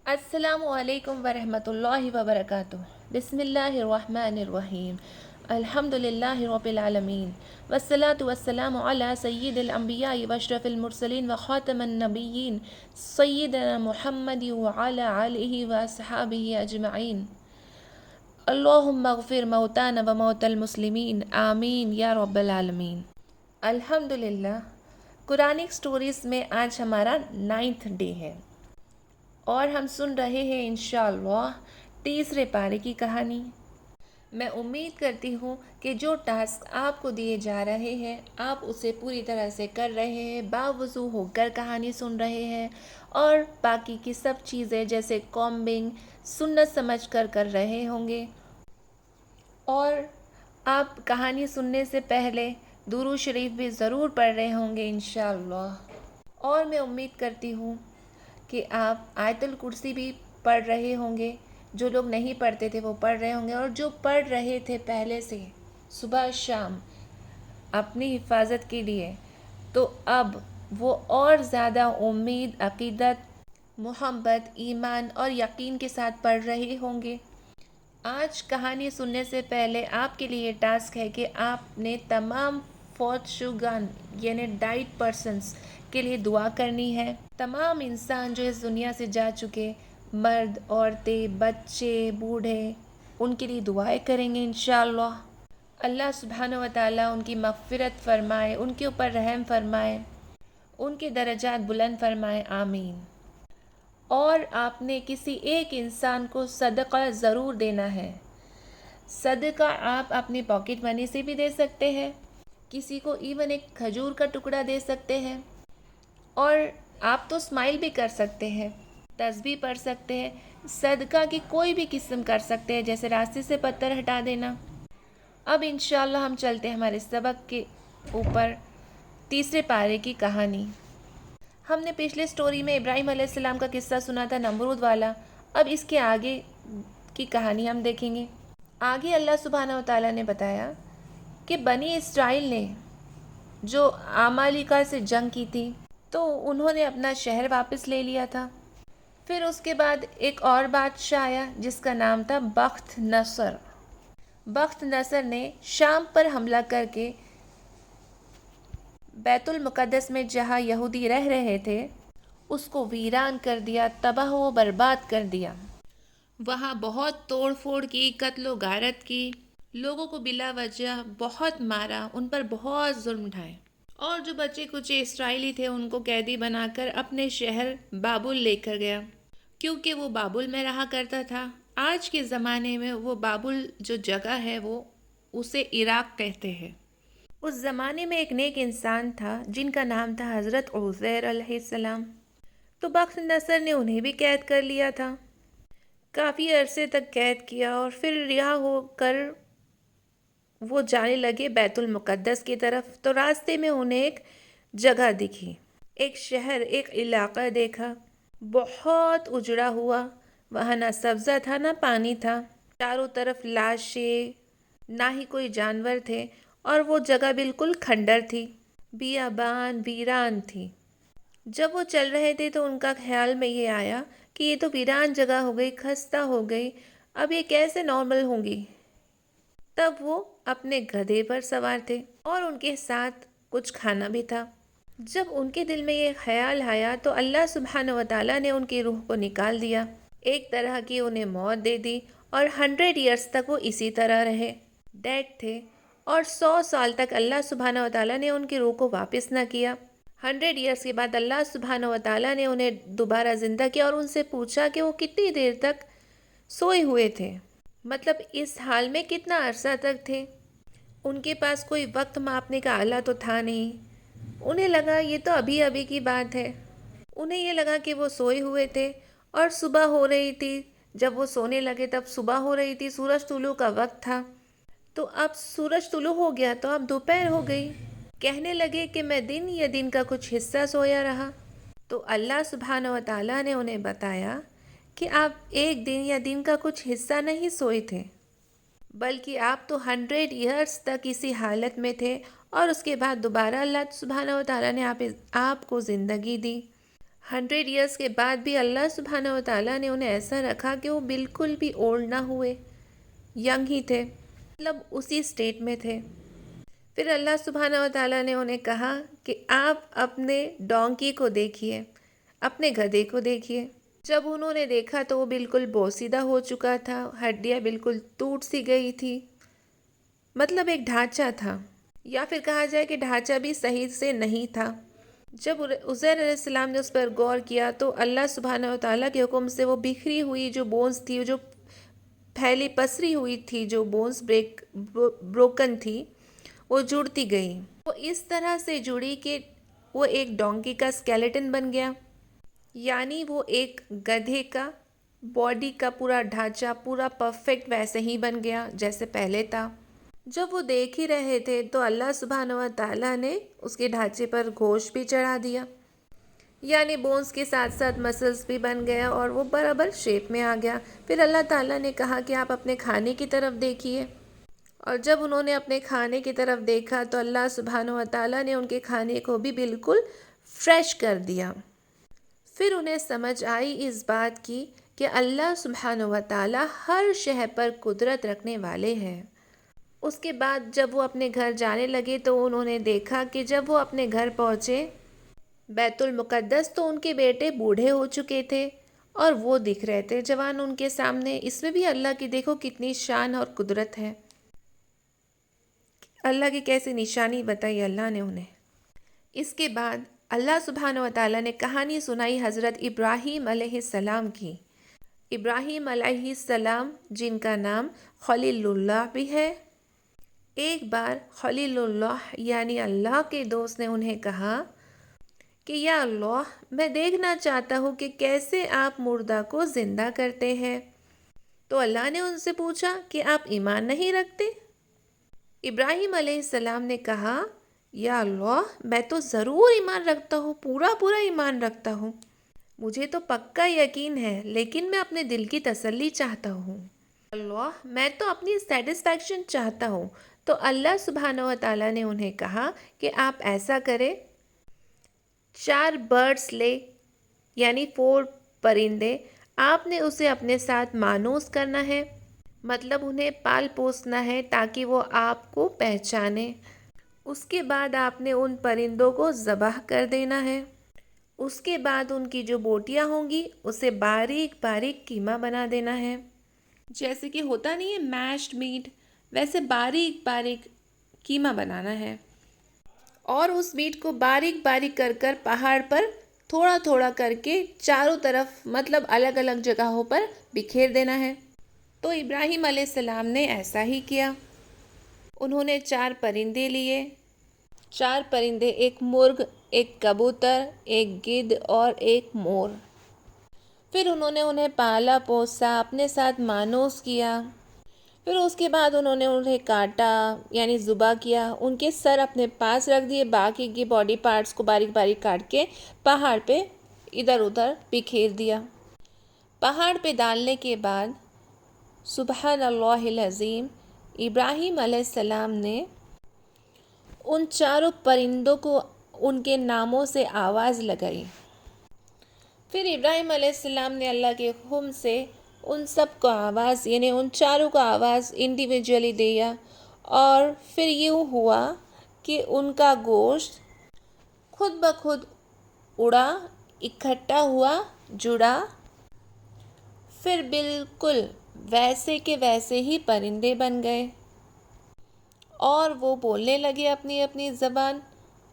السلام علیکم ورحمۃ اللہ وبرکاتہ۔ بسم اللہ الرحمن الرحیم۔ الحمد للہ رب العالمین والصلاة والسلام علی سید الانبیاء واشرف المرسلین وخاتم النبیین سیدنا محمد وعلی آلہ واصحابہ اجمعین۔ اللہم اغفر موتانا وموت المسلمین آمین یا رب العالمین۔ الحمد للہ، قرآنک سٹوریز میں آج ہمارا 9th ڈے ہے اور ہم سن رہے ہیں انشاءاللہ تیسرے پارے کی کہانی۔ میں امید کرتی ہوں کہ جو ٹاسک آپ کو دیے جا رہے ہیں آپ اسے پوری طرح سے کر رہے ہیں، باوضو ہو کر کہانی سن رہے ہیں اور باقی کی سب چیزیں جیسے کومبنگ سنت سمجھ کر کر رہے ہوں گے، اور آپ کہانی سننے سے پہلے درود شریف بھی ضرور پڑھ رہے ہوں گے انشاءاللہ۔ اور میں امید کرتی ہوں کہ آپ آیت الکرسی بھی پڑھ رہے ہوں گے، جو لوگ نہیں پڑھتے تھے وہ پڑھ رہے ہوں گے، اور جو پڑھ رہے تھے پہلے سے صبح شام اپنی حفاظت کے لیے تو اب وہ اور زیادہ امید، عقیدت، محبت، ایمان اور یقین کے ساتھ پڑھ رہے ہوں گے۔ آج کہانی سننے سے پہلے آپ کے لیے ٹاسک ہے کہ آپ نے تمام فوت شدگان یعنی ڈائڈ پرسنس کے لیے دعا کرنی ہے۔ تمام انسان جو اس دنیا سے جا چکے، مرد، عورتیں، بچے، بوڑھے، ان کے لیے دعائیں کریں گے انشاءاللہ۔ اللہ سبحانہ و تعالیٰ ان کی مغفرت فرمائے، ان کے اوپر رحم فرمائے، ان کے درجات بلند فرمائے، آمین۔ اور آپ نے کسی ایک انسان کو صدقہ ضرور دینا ہے۔ صدقہ آپ اپنی پاکٹ منی سے بھی دے سکتے ہیں، کسی کو ایون ایک کھجور کا ٹکڑا دے سکتے ہیں، اور آپ تو اسمائل بھی کر سکتے ہیں، تسبیح پڑھ سکتے ہیں، صدقہ کی کوئی بھی قسم کر سکتے ہیں، جیسے راستے سے پتھر ہٹا دینا۔ اب انشاءاللہ ہم چلتے ہیں ہمارے سبق کے اوپر، تیسرے پارے کی کہانی۔ ہم نے پچھلے سٹوری میں ابراہیم علیہ السلام کا قصہ سنا تھا، نمرود والا۔ اب اس کے آگے کی کہانی ہم دیکھیں گے۔ آگے اللہ سبحانہ و تعالیٰ نے بتایا کہ بنی اسرائیل نے جو عمالقہ سے جنگ کی تھی تو انہوں نے اپنا شہر واپس لے لیا تھا۔ پھر اس کے بعد ایک اور بادشاہ آیا جس کا نام تھا بخت نصر۔ بخت نصر نے شام پر حملہ کر کے بیت المقدس میں جہاں یہودی رہ رہے تھے اس کو ویران کر دیا، تباہ و برباد کر دیا۔ وہاں بہت توڑ پھوڑ کی، قتل و غارت کی، لوگوں کو بلا وجہ بہت مارا، ان پر بہت ظلم ڈھائے، اور جو بچے کچے اسرائیلی تھے ان کو قیدی بنا کر اپنے شہر بابل لے کر گیا، کیونکہ وہ بابل میں رہا کرتا تھا۔ آج کے زمانے میں وہ بابل جو جگہ ہے وہ اسے عراق کہتے ہیں۔ اس زمانے میں ایک نیک انسان تھا جن کا نام تھا حضرت عزیر علیہ السلام۔ تو بخت نصر نے انہیں بھی قید کر لیا تھا، کافی عرصے تک قید کیا، اور پھر رہا ہو کر وہ جانے لگے بیت المقدس کی طرف۔ تو راستے میں انہیں ایک جگہ دکھی، ایک شہر، ایک علاقہ دیکھا، بہت اجڑا ہوا، وہاں نہ سبزہ تھا نہ پانی تھا، چاروں طرف لاشیں، نہ ہی کوئی جانور تھے، اور وہ جگہ بالکل کھنڈر تھی، بیابان ویران تھی۔ جب وہ چل رہے تھے تو ان کا خیال میں یہ آیا کہ یہ تو ویران جگہ ہو گئی، خستہ ہو گئی، اب یہ کیسے نارمل ہوں گی۔ تب وہ اپنے گدھے پر سوار تھے اور ان کے ساتھ کچھ کھانا بھی تھا۔ جب ان کے دل میں یہ خیال آیا تو اللہ سبحانہ و تعالیٰ نے ان کی روح کو نکال دیا، ایک طرح کی انہیں موت دے دی، اور 100 ایئرز تک وہ اسی طرح رہے، ڈیڈ تھے، اور 100 سال تک اللہ سبحانہ و تعالیٰ نے ان کی روح کو واپس نہ کیا۔ 100 ایئرز کے بعد اللہ سبحانہ و تعالیٰ نے انہیں دوبارہ زندہ کیا اور ان سے پوچھا کہ وہ کتنی دیر تک سوئے ہوئے تھے، مطلب اس حال میں کتنا عرصہ تک تھے۔ ان کے پاس کوئی وقت ماپنے کا آلہ تو تھا نہیں، انہیں لگا یہ تو ابھی ابھی کی بات ہے۔ انہیں یہ لگا کہ وہ سوئے ہوئے تھے اور صبح ہو رہی تھی، جب وہ سونے لگے تب صبح ہو رہی تھی، سورج طلوع کا وقت تھا، تو اب سورج طلوع ہو گیا تو اب دوپہر ہو گئی۔ کہنے لگے کہ میں دن یا دن کا کچھ حصہ سویا رہا۔ تو اللہ سبحانہ و تعالیٰ نے انہیں بتایا کہ آپ ایک دن یا دن کا کچھ حصہ نہیں سوئے تھے، بلکہ آپ تو 100 ایئرز تک اسی حالت میں تھے، اور اس کے بعد دوبارہ اللہ سبحانہ و تعالیٰ نے آپ کو زندگی دی۔ 100 ایئرس کے بعد بھی اللہ سبحانہ و تعالیٰ نے انہیں ایسا رکھا کہ وہ بالکل بھی اولڈ نہ ہوئے، ینگ ہی تھے، مطلب اسی اسٹیٹ میں تھے۔ پھر اللہ سبحانہ و تعالیٰ نے انہیں کہا کہ آپ اپنے ڈونکی کو دیکھیے، اپنے گدھے کو دیکھیے۔ جب انہوں نے دیکھا تو وہ بالکل بوسیدہ ہو چکا تھا، ہڈیاں بالکل ٹوٹ سی گئی تھی، مطلب ایک ڈھانچہ تھا، یا پھر کہا جائے کہ ڈھانچہ بھی صحیح سے نہیں تھا۔ جب عزیر علیہ السلام نے اس پر غور کیا تو اللہ سبحانہ و تعالیٰ کے حکم سے وہ بکھری ہوئی جو بونز تھی، جو پھیلی پسری ہوئی تھی، جو بونز بروکن تھی، وہ جڑتی گئی۔ وہ اس طرح سے جڑی کہ وہ ایک ڈونکی کا اسکیلیٹن بن گیا، یعنی وہ ایک گدھے کا باڈی کا پورا ڈھانچہ پورا پرفیکٹ ویسے ہی بن گیا جیسے پہلے تھا۔ جب وہ دیکھ ہی رہے تھے تو اللہ سبحانہ و تعالیٰ نے اس کے ڈھانچے پر گوشت بھی چڑھا دیا، یعنی بونز کے ساتھ ساتھ مسلز بھی بن گیا اور وہ برابر شیپ میں آ گیا۔ پھر اللہ تعالیٰ نے کہا کہ آپ اپنے کھانے کی طرف دیکھیے، اور جب انہوں نے اپنے کھانے کی طرف دیکھا تو اللہ سبحانہ و تعالیٰ نے ان کے کھانے کو بھی بالکل فریش کر دیا۔ پھر انہیں سمجھ آئی اس بات کی کہ اللہ سبحانہ و تعالیٰ ہر شے پر قدرت رکھنے والے ہیں۔ اس کے بعد جب وہ اپنے گھر جانے لگے تو انہوں نے دیکھا کہ جب وہ اپنے گھر پہنچے بیت المقدس تو ان کے بیٹے بوڑھے ہو چکے تھے اور وہ دکھ رہے تھے جوان ان کے سامنے۔ اس میں بھی اللہ کی دیکھو کتنی شان اور قدرت ہے، اللہ کی کیسی نشانی بتائی اللہ نے انہیں۔ اس کے بعد اللہ سبحانہ و تعالیٰ نے کہانی سنائی حضرت ابراہیم علیہ السلام کی۔ ابراہیم علیہ السلام جن کا نام خلیل اللہ بھی ہے۔ ایک بار خلیل اللہ یعنی اللہ کے دوست نے انہیں کہا کہ یا اللہ، میں دیکھنا چاہتا ہوں کہ کیسے آپ مردہ کو زندہ کرتے ہیں۔ تو اللہ نے ان سے پوچھا کہ آپ ایمان نہیں رکھتے؟ ابراہیم علیہ السلام نے کہا یا اللہ، میں تو ضرور ایمان رکھتا ہوں، پورا ایمان رکھتا ہوں، مجھے تو پکا یقین ہے، لیکن میں اپنے دل کی تسلی چاہتا ہوں۔ اللہ، میں تو اپنی سیٹسفیکشن چاہتا ہوں۔ تو اللہ سبحانہ و تعالیٰ نے انہیں کہا کہ آپ ایسا کریں، 4 برڈز لے، یعنی 4 پرندے، آپ نے اسے اپنے ساتھ مانوس کرنا ہے، مطلب انہیں پال پوسنا ہے تاکہ وہ آپ کو پہچانے۔ اس کے بعد آپ نے ان پرندوں کو ذبح کر دینا ہے۔ اس کے بعد ان کی جو بوٹیاں ہوں گی اسے باریک باریک قیمہ بنا دینا ہے، جیسے کہ ہوتا نہیں ہے میشڈ میٹ، ویسے باریک باریک قیمہ بنانا ہے، اور اس میٹ کو باریک باریک کر کر پہاڑ پر تھوڑا تھوڑا کر کے چاروں طرف مطلب الگ الگ جگہوں پر بکھیر دینا ہے۔ تو ابراہیم علیہ السلام نے ایسا ہی کیا۔ انہوں نے 4 پرندے لیے، 4 پرندے، ایک مرغ، ایک کبوتر، ایک گدھ اور ایک مور۔ پھر انہوں نے انہیں پالا پوسا، اپنے ساتھ مانوس کیا۔ پھر اس کے بعد انہوں نے انہیں کاٹا یعنی ذبح کیا، ان کے سر اپنے پاس رکھ دیے، باقی کی باڈی پارٹس کو باریک باریک کاٹ کے پہاڑ پہ ادھر ادھر بکھیر دیا۔ پہاڑ پہ ڈالنے کے بعد سبحان اللہ العظیم، ابراہیم علیہ السلام نے ان 4 پرندوں کو ان کے ناموں سے آواز لگائی۔ پھر ابراہیم علیہ السلام نے اللہ کے حکم سے ان سب کو آواز، یعنی ان 4 کو آواز انڈیویجولی دیا، اور پھر یوں ہوا کہ ان کا گوشت خود بخود اڑا، اکٹھا ہوا، جڑا، پھر بالکل ویسے کے ویسے ہی پرندے بن گئے، اور وہ بولنے لگے اپنی اپنی زبان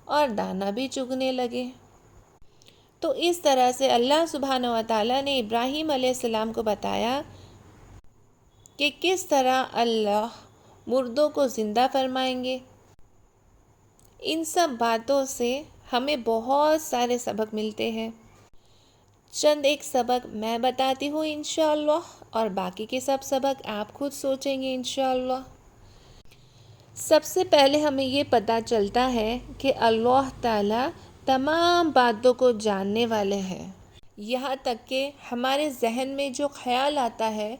اور دانا بھی چگنے لگے۔ تو اس طرح سے اللہ سبحانہ و تعالیٰ نے ابراہیم علیہ السلام کو بتایا کہ کس طرح اللہ مردوں کو زندہ فرمائیں گے۔ ان سب باتوں سے ہمیں بہت سارے سبق ملتے ہیں۔ چند ایک سبق میں بتاتی ہوں انشاءاللہ، اور باقی کے سب سبق آپ خود سوچیں گے انشاءاللہ۔ سب سے پہلے ہمیں یہ پتہ چلتا ہے کہ اللہ تعالیٰ تمام باتوں کو جاننے والے ہیں، یہاں تک کہ ہمارے ذہن میں جو خیال آتا ہے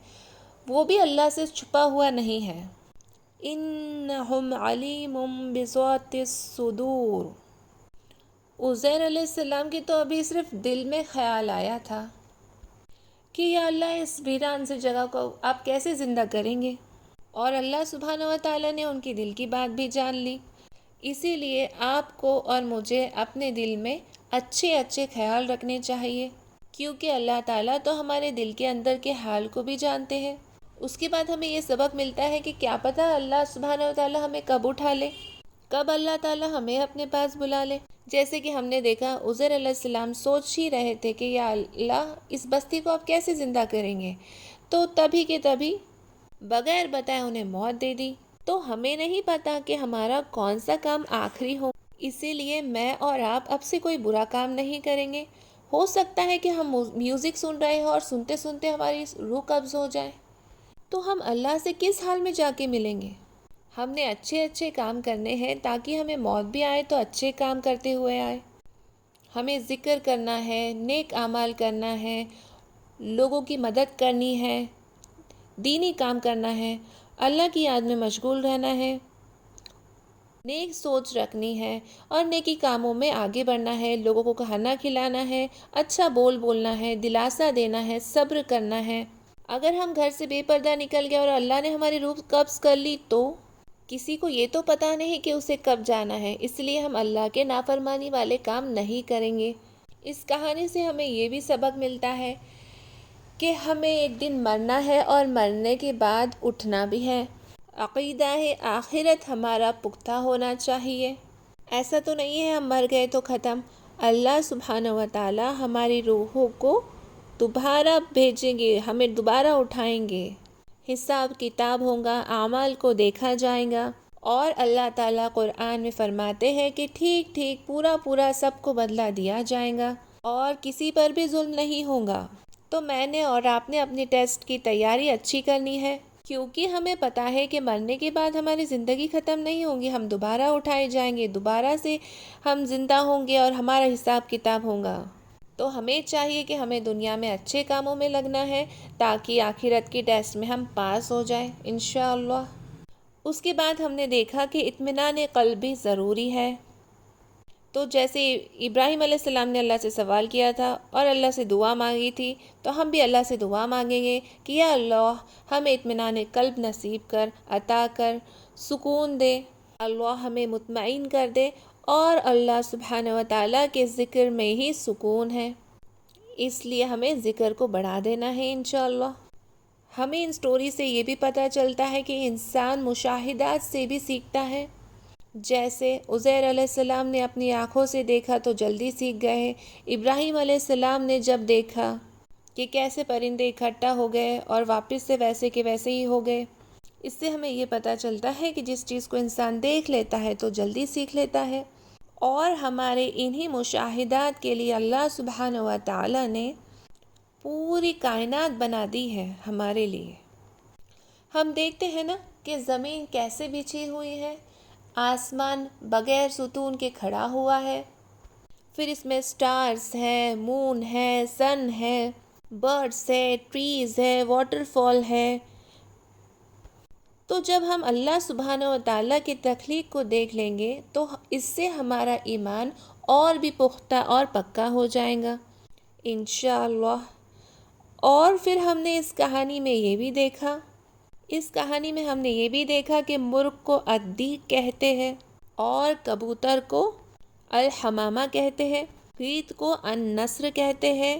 وہ بھی اللہ سے چھپا ہوا نہیں ہے۔ انہم علیم بذات الصدور، عزیر علیہ السلام کی تو ابھی صرف دل میں خیال آیا تھا کہ یا اللہ اس ویران سے جگہ کو آپ کیسے زندہ کریں گے، اور اللہ سبحانہ و تعالیٰ نے ان کی دل کی بات بھی جان لی۔ اسی لیے آپ کو اور مجھے اپنے دل میں اچھے اچھے خیال رکھنے چاہیے، کیونکہ اللہ تعالیٰ تو ہمارے دل کے اندر کے حال کو بھی جانتے ہیں۔ اس کے بعد ہمیں یہ سبق ملتا ہے کہ کیا پتہ اللہ سبحانہ و تعالیٰ ہمیں کب اٹھا لے، کب اللہ تعالیٰ ہمیں اپنے پاس بلا لے۔ جیسے کہ ہم نے دیکھا عزیر علیہ السلام سوچ ہی رہے تھے کہ یا اللہ اس بستی کو آپ کیسے زندہ کریں گے، تو تبھی کے تبھی بغیر بتائے انہیں موت دے دی۔ تو ہمیں نہیں پتا کہ ہمارا کون سا کام آخری ہو، اسی لیے میں اور آپ اب سے کوئی برا کام نہیں کریں گے۔ ہو سکتا ہے کہ ہم میوزک سن رہے ہوں اور سنتے سنتے ہماری روح قبض ہو جائے، تو ہم اللہ سے کس حال میں جا کے ملیں گے؟ ہم نے اچھے اچھے کام کرنے ہیں تاکہ ہمیں موت بھی آئے تو اچھے کام کرتے ہوئے آئے۔ ہمیں ذکر کرنا ہے، نیک اعمال کرنا ہے، لوگوں کی مدد کرنی ہے، دینی کام کرنا ہے، اللہ کی یاد میں مشغول رہنا ہے، نیک سوچ رکھنی ہے اور نیکی کاموں میں آگے بڑھنا ہے، لوگوں کو کھانا کھلانا ہے، اچھا بولنا ہے، دلاسا دینا ہے، صبر کرنا ہے۔ اگر ہم گھر سے بے پردہ نکل گئے اور اللہ نے ہماری روح قبض کر لی تو کسی کو یہ تو پتہ نہیں کہ اسے کب جانا ہے، اس لیے ہم اللہ کے نافرمانی والے کام نہیں کریں گے۔ اس کہانی سے ہمیں یہ بھی سبق ملتا ہے کہ ہمیں ایک دن مرنا ہے اور مرنے کے بعد اٹھنا بھی ہے۔ عقیدہ آخرت ہمارا پختہ ہونا چاہیے۔ ایسا تو نہیں ہے ہم مر گئے تو ختم، اللہ سبحانہ و تعالی ہماری روحوں کو دوبارہ بھیجیں گے، ہمیں دوبارہ اٹھائیں گے، حساب کتاب ہوگا، اعمال کو دیکھا جائے گا، اور اللہ تعالیٰ قرآن میں فرماتے ہیں کہ ٹھیک ٹھیک پورا پورا سب کو بدلہ دیا جائے گا اور کسی پر بھی ظلم نہیں ہوگا۔ تو میں نے اور آپ نے اپنی ٹیسٹ کی تیاری اچھی کرنی ہے، کیونکہ ہمیں پتہ ہے کہ مرنے کے بعد ہماری زندگی ختم نہیں ہوگی، ہم دوبارہ اٹھائے جائیں گے، دوبارہ سے ہم زندہ ہوں گے اور ہمارا حساب کتاب ہوگا۔ تو ہمیں چاہیے کہ ہمیں دنیا میں اچھے کاموں میں لگنا ہے تاکہ آخرت کی ٹیسٹ میں ہم پاس ہو جائیں انشاءاللہ۔ اس کے بعد ہم نے دیکھا کہ اطمینان قلب بھی ضروری ہے۔ تو جیسے ابراہیم علیہ السلام نے اللہ سے سوال کیا تھا اور اللہ سے دعا مانگی تھی، تو ہم بھی اللہ سے دعا مانگیں گے کہ یا اللہ ہمیں اطمینان قلب نصیب کر، عطا کر، سکون دے، اللہ ہمیں مطمئن کر دے، اور اللہ سبحانہ و تعالیٰ کے ذکر میں ہی سکون ہے، اس لیے ہمیں ذکر کو بڑھا دینا ہے انشاءاللہ۔ ہمیں ان سٹوری سے یہ بھی پتہ چلتا ہے کہ انسان مشاہدات سے بھی سیکھتا ہے۔ جیسے عزیر علیہ السلام نے اپنی آنکھوں سے دیکھا تو جلدی سیکھ گئے ہیں، ابراہیم علیہ السلام نے جب دیکھا کہ کیسے پرندے اکٹھا ہو گئے اور واپس سے ویسے کے ویسے ہی ہو گئے، اس سے ہمیں یہ پتہ چلتا ہے کہ جس چیز کو انسان دیکھ لیتا ہے تو جلدی سیکھ لیتا ہے۔ اور ہمارے انہی مشاہدات کے لیے اللہ سبحانہ و تعالیٰ نے پوری کائنات بنا دی ہے ہمارے لیے۔ ہم دیکھتے ہیں نا کہ زمین کیسے بچھی ہوئی ہے، آسمان بغیر ستون کے کھڑا ہوا ہے، پھر اس میں سٹارز ہے، مون ہے، سن ہے، برڈز ہے، ٹریز ہے، واٹر فال ہے۔ تو جب ہم اللہ سبحانہ و تعالیٰ کی تخلیق کو دیکھ لیں گے تو اس سے ہمارا ایمان اور بھی پختہ اور پکا ہو جائے گا انشاءاللہ۔ اور پھر ہم نے اس کہانی میں یہ بھی دیکھا کہ مرغ کو الدیک کہتے ہیں اور کبوتر کو الحمامہ کہتے ہیں، قیط کو النسر کہتے ہیں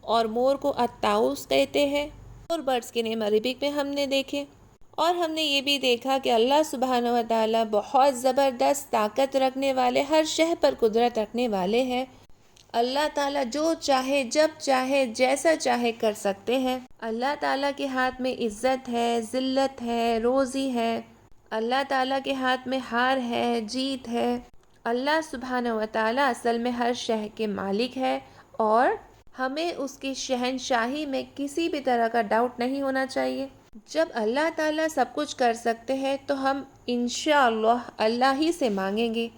اور مور کو الطاؤس کہتے ہیں، اور برڈز کے نیم عربک میں ہم نے دیکھے۔ اور ہم نے یہ بھی دیکھا کہ اللہ سبحانہ و تعالیٰ بہت زبردست طاقت رکھنے والے، ہر شے پر قدرت رکھنے والے ہیں۔ اللہ تعالیٰ جو چاہے جب چاہے جیسا چاہے کر سکتے ہیں۔ اللہ تعالیٰ کے ہاتھ میں عزت ہے، ذلت ہے، روزی ہے، اللہ تعالیٰ کے ہاتھ میں ہار ہے، جیت ہے۔ اللہ سبحانہ و تعالیٰ اصل میں ہر شے کے مالک ہے، اور ہمیں اس کی شہنشاہی میں کسی بھی طرح کا ڈاؤٹ نہیں ہونا چاہیے۔ جب اللہ تعالیٰ سب کچھ کر سکتے ہیں تو ہم انشاءاللہ اللہ ہی سے مانگیں گے،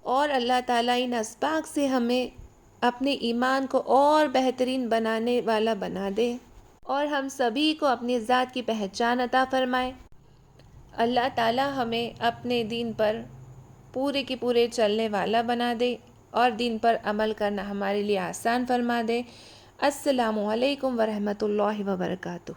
اور اللہ تعالیٰ ان اسباق سے ہمیں اپنے ایمان کو اور بہترین بنانے والا بنا دے، اور ہم سبھی کو اپنی ذات کی پہچان عطا فرمائے۔ اللہ تعالیٰ ہمیں اپنے دین پر پورے کے پورے چلنے والا بنا دے، اور دین پر عمل کرنا ہمارے لیے آسان فرما دے۔ السلام علیکم ورحمۃ اللہ وبرکاتہ۔